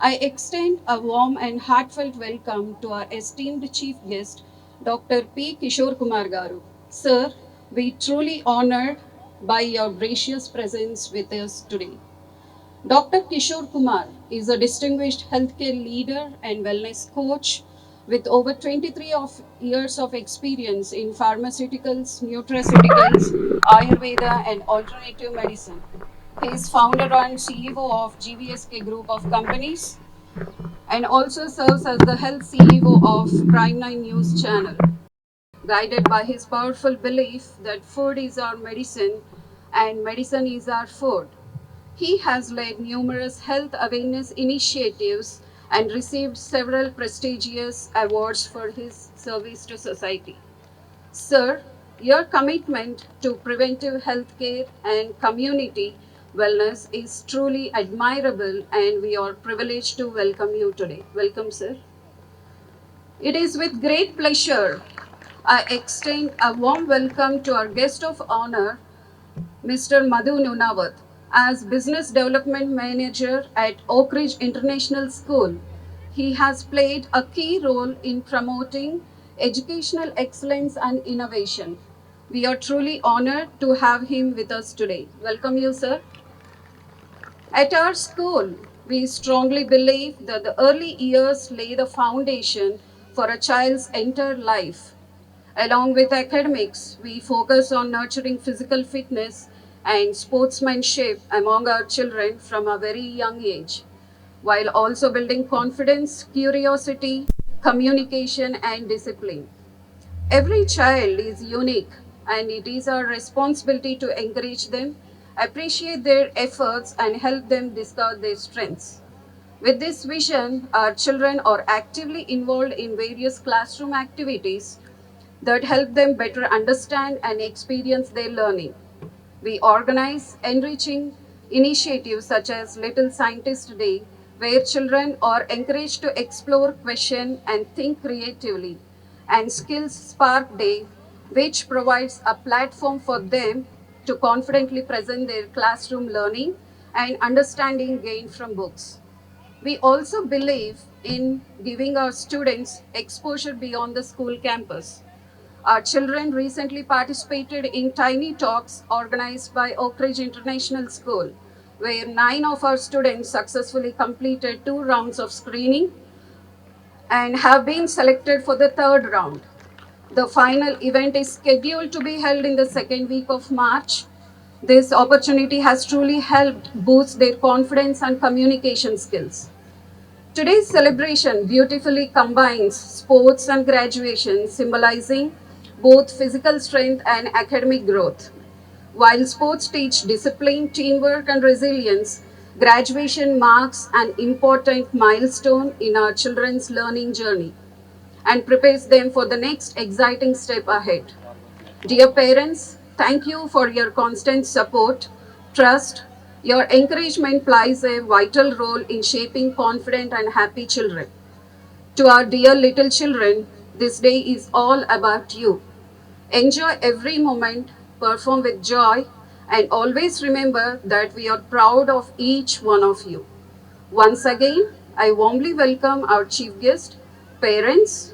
I extend a warm and heartfelt welcome to our esteemed chief guest, Dr. P. Kishore Kumar Garu. Sir, we truly honored by your gracious presence with us today. Dr. Kishore Kumar is a distinguished healthcare leader and wellness coach with over years of experience in pharmaceuticals, nutraceuticals, Ayurveda, and alternative medicine. He is founder and CEO of GVSK Group of Companies and also serves as the health CEO of Prime 9 News Channel, guided by his powerful belief that food is our medicine and medicine is our food. He has led numerous health awareness initiatives and received several prestigious awards for his service to society. Sir, your commitment to preventive healthcare and community wellness is truly admirable, and we are privileged to welcome you today. Welcome, sir. It is with great pleasure I extend a warm welcome to our guest of honor, Mr. Madhu Nunawat, as Business Development Manager at Oak Ridge International School. He has played a key role in promoting educational excellence and innovation. We are truly honored to have him with us today. Welcome you, sir. At our school, we strongly believe that the early years lay the foundation for a child's entire life. Along with academics, we focus on nurturing physical fitness and sportsmanship among our children from a very young age, while also building confidence, curiosity, communication, and discipline. Every child is unique, and it is our responsibility to encourage them, appreciate their efforts, and help them discover their strengths. With this vision, our children are actively involved in various classroom activities that help them better understand and experience their learning. We organize enriching initiatives such as Little Scientist Day, where children are encouraged to explore, question, and think creatively, and Skills Spark Day, which provides a platform for them to confidently present their classroom learning and understanding gained from books. We also believe in giving our students exposure beyond the school campus. Our children recently participated in Tiny Talks organized by Oak Ridge International School, where 9 of our students successfully completed 2 rounds of screening and have been selected for the third round. The final event is scheduled to be held in the second week of March. This opportunity has truly helped boost their confidence and communication skills. Today's celebration beautifully combines sports and graduation, symbolizing both physical strength and academic growth. While sports teach discipline, teamwork, and resilience, graduation marks an important milestone in our children's learning journey and prepares them for the next exciting step ahead. Dear parents, thank you for your constant support, trust. Your encouragement plays a vital role in shaping confident and happy children. To our dear little children, this day is all about you. Enjoy every moment, perform with joy, and always remember that we are proud of each one of you. Once again, I warmly welcome our chief guest, parents,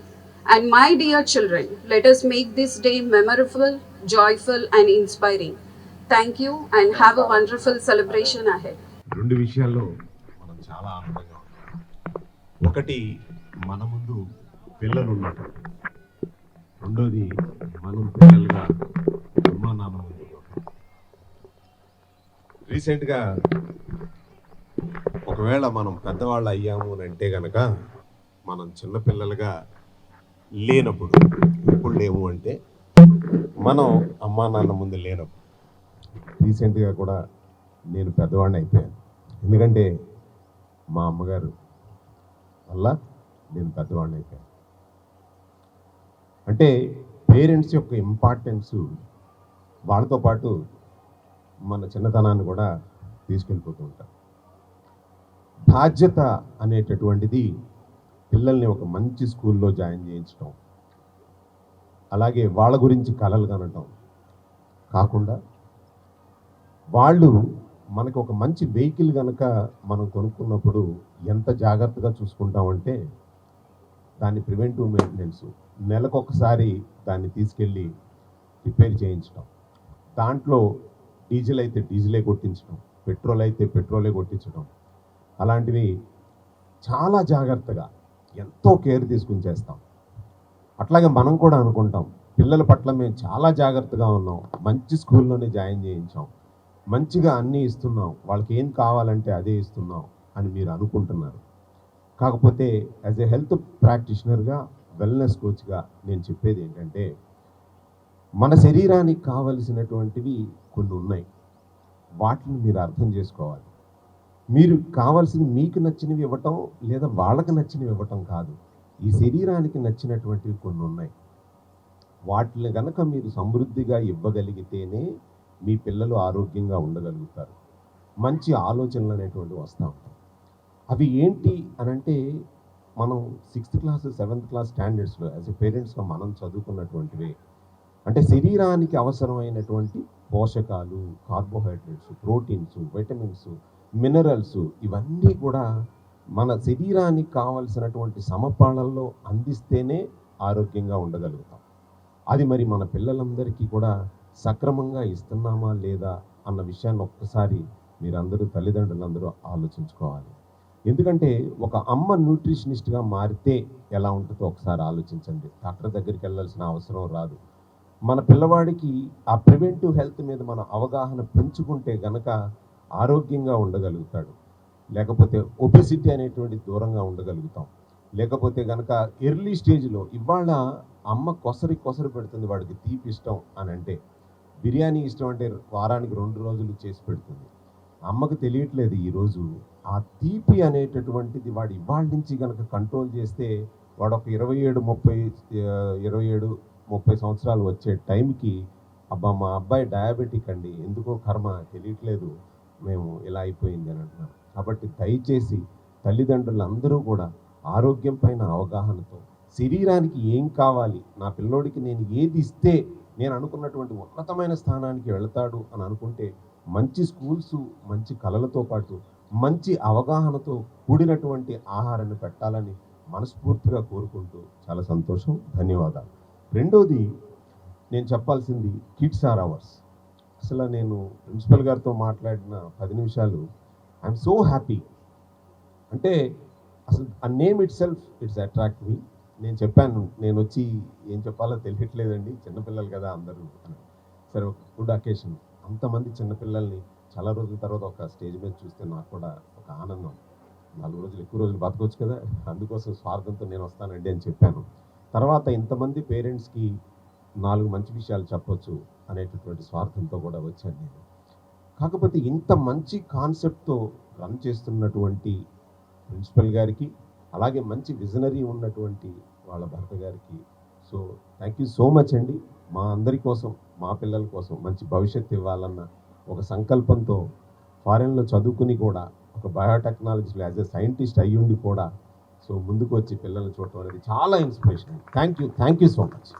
and my dear children. Let us make this day memorable, joyful, and inspiring. Thank you and have a wonderful celebration ahead. రెండు విషయాల్లో మనం చాలా ఆనందంగా ఉన్నాం. ఒకటి, మన ముందు పిల్లలు ఉన్నారు. రెండోది, మనం పిల్లలుగా అమ్మా నాన్న ముందు ఉన్నాం. రీసెంట్గా ఒకవేళ మనం పెద్దవాళ్ళు అయ్యాము అని అంటే కనుక మనం చిన్నపిల్లలుగా లేనప్పుడు, ఎప్పుడు లేము అంటే మనం అమ్మా నాన్న ముందు లేనప్పుడు. రీసెంట్గా కూడా నేను పెద్దవాడిని అయిపోయాను. ఎందుకంటే మా అమ్మగారు వల్ల నేను పెద్దవాడిని అయిపోయాను. అంటే పేరెంట్స్ యొక్క ఇంపార్టెన్స్ వాళ్ళతో పాటు మన చిన్నతనాన్ని కూడా తీసుకెళ్ళిపోతూ ఉంటారు. బాధ్యత అనేటటువంటిది పిల్లల్ని ఒక మంచి స్కూల్లో జాయిన్ చేయించడం, అలాగే వాళ్ళ గురించి కలలు కనటం కాకుండా వాళ్ళు మనకు ఒక మంచి వెహికల్ కనుక మనం కొనుక్కున్నప్పుడు ఎంత జాగ్రత్తగా చూసుకుంటామంటే దాని ప్రివెంటివ్ మెయింటెనెన్స్ నెలకొకసారి దాన్ని తీసుకెళ్ళి రిపేర్ చేయించడం, దాంట్లో డీజిల్ అయితే డీజిలే కొట్టించడం, పెట్రోల్ అయితే పెట్రోలే కొట్టించడం, అలాంటివి చాలా జాగ్రత్తగా ఎంతో కేర్ తీసుకుని చేస్తాం. అట్లాగే మనం కూడా అనుకుంటాం పిల్లల పట్ల మేము చాలా జాగ్రత్తగా ఉన్నాం, మంచి స్కూల్లోనే జాయిన్ చేయించాం, మంచిగా అన్నీ ఇస్తున్నాం, వాళ్ళకి ఏం కావాలంటే అదే ఇస్తున్నాం అని మీరు అనుకుంటున్నారు. కాకపోతే యాజ్ ఎ హెల్త్ ప్రాక్టీషనర్గా, వెల్నెస్ కోచ్గా నేను చెప్పేది ఏంటంటే మన శరీరానికి కావలసినటువంటివి కొన్ని ఉన్నాయి, వాటిని మీరు అర్థం చేసుకోవాలి. మీరు కావాల్సింది మీకు నచ్చినవి ఇవ్వటం లేదా వాళ్ళకి నచ్చినవి ఇవ్వటం కాదు, ఈ శరీరానికి నచ్చినటువంటివి కొన్ని ఉన్నాయి. వాటిని కనుక మీరు సమృద్ధిగా ఇవ్వగలిగితేనే మీ పిల్లలు ఆరోగ్యంగా ఉండగలుగుతారు, మంచి ఆలోచనలు అనేటువంటివి వస్తూ ఉంటాయి. అవి ఏంటి అనంటే మనం 6th క్లాస్ 7th క్లాస్ స్టాండర్డ్స్లో యాజ్ ఎ పేరెంట్స్గా మనం చదువుకున్నటువంటివే. అంటే శరీరానికి అవసరమైనటువంటి పోషకాలు, కార్బోహైడ్రేట్స్, ప్రోటీన్స్, విటమిన్స్, మినరల్స్ ఇవన్నీ కూడా మన శరీరానికి కావలసినటువంటి సమపాళల్లో అందిస్తేనే ఆరోగ్యంగా ఉండగలుగుతాం. అది మరి మన పిల్లలందరికీ కూడా సక్రమంగా ఇస్తున్నామా లేదా అన్న విషయాన్ని ఒక్కసారి మీరందరూ తల్లిదండ్రులందరూ ఆలోచించుకోవాలి. ఎందుకంటే ఒక అమ్మ న్యూట్రిషనిస్ట్గా మారితే ఎలా ఉంటుందో ఒకసారి ఆలోచించండి. డాక్టర్ దగ్గరికి వెళ్ళాల్సిన అవసరం రాదు. మన పిల్లవాడికి ఆ ప్రివెంటివ్ హెల్త్ మీద మన అవగాహన పెంచుకుంటే గనక ఆరోగ్యంగా ఉండగలుగుతాడు. లేకపోతే ఒబెసిటీ అనేటువంటి దూరంగా ఉండగలుగుతాం. లేకపోతే కనుక ఎర్లీ స్టేజ్లో ఇవాళ అమ్మ కొసరి పెడుతుంది వాడికి తీపి ఇష్టం అని అంటే, బిర్యానీ ఇష్టం అంటే వారానికి 2 రోజులు చేసి పెడుతుంది. అమ్మకు తెలియట్లేదు ఈరోజు ఆ తీపి అనేటటువంటిది వాడు ఇవాళ నుంచి కనుక కంట్రోల్ చేస్తే వాడు ఒక 27-30 సంవత్సరాలు వచ్చే టైంకి అబ్బా మా అబ్బాయి డయాబెటిక్ అండి, ఎందుకో కర్మ తెలియట్లేదు, మేము ఇలా అయిపోయింది అని అంటున్నాను. కాబట్టి దయచేసి తల్లిదండ్రులందరూ కూడా ఆరోగ్యం పైన అవగాహనతో, శరీరానికి ఏం కావాలి, నా పిల్లోడికి నేను ఏది ఇస్తే నేను అనుకున్నటువంటి ఉన్నతమైన స్థానానికి వెళతాడు అని అనుకుంటే మంచి స్కూల్స్, మంచి కళలతో పాటు మంచి అవగాహనతో కూడినటువంటి ఆహారాన్ని పెట్టాలని మనస్ఫూర్తిగా కోరుకుంటూ చాలా సంతోషం. ధన్యవాదాలు. రెండోది నేను చెప్పాల్సింది కిడ్స్ ఆర్ అవర్స్. అసలు నేను ప్రిన్సిపల్ గారితో మాట్లాడిన 10 నిమిషాలు ఐఎమ్ సో హ్యాపీ. అంటే అసలు ఆ name itself it's attract me. నేను చెప్పాను నేను వచ్చి ఏం చెప్పాలో తెలియట్లేదండి, చిన్నపిల్లలు కదా అందరూ అని. సరే ఒక గుడ్ అకేషన్, అంతమంది చిన్నపిల్లల్ని చాలా రోజుల తర్వాత ఒక స్టేజ్ మీద చూస్తే నాకు కూడా ఒక ఆనందం. 4 రోజులు ఎక్కువ రోజులు బతకొచ్చు కదా, అందుకోసం స్వార్థంతో నేను వస్తానండి అని చెప్పాను. తర్వాత ఇంతమంది పేరెంట్స్కి 4 మంచి విషయాలు చెప్పొచ్చు అనేటటువంటి స్వార్థంతో కూడా వచ్చాను నేను. కాకపోతే ఇంత మంచి కాన్సెప్ట్తో రన్ చేస్తున్నటువంటి ప్రిన్సిపల్ గారికి, అలాగే మంచి విజనరీ ఉన్నటువంటి వాళ్ళ భర్త గారికి so thank you so much అండి. మా అందరి కోసం, మా పిల్లల కోసం మంచి భవిష్యత్తు ఇవ్వాలన్న ఒక సంకల్పంతో ఫారెన్లో చదువుకుని కూడా ఒక బయోటెక్నాలజీలో యాజ్ ఎ సైంటిస్ట్ అయ్యుండి కూడా సో ముందుకు వచ్చి పిల్లల్ని చూడటం అనేది చాలా inspiration. Thank you so much.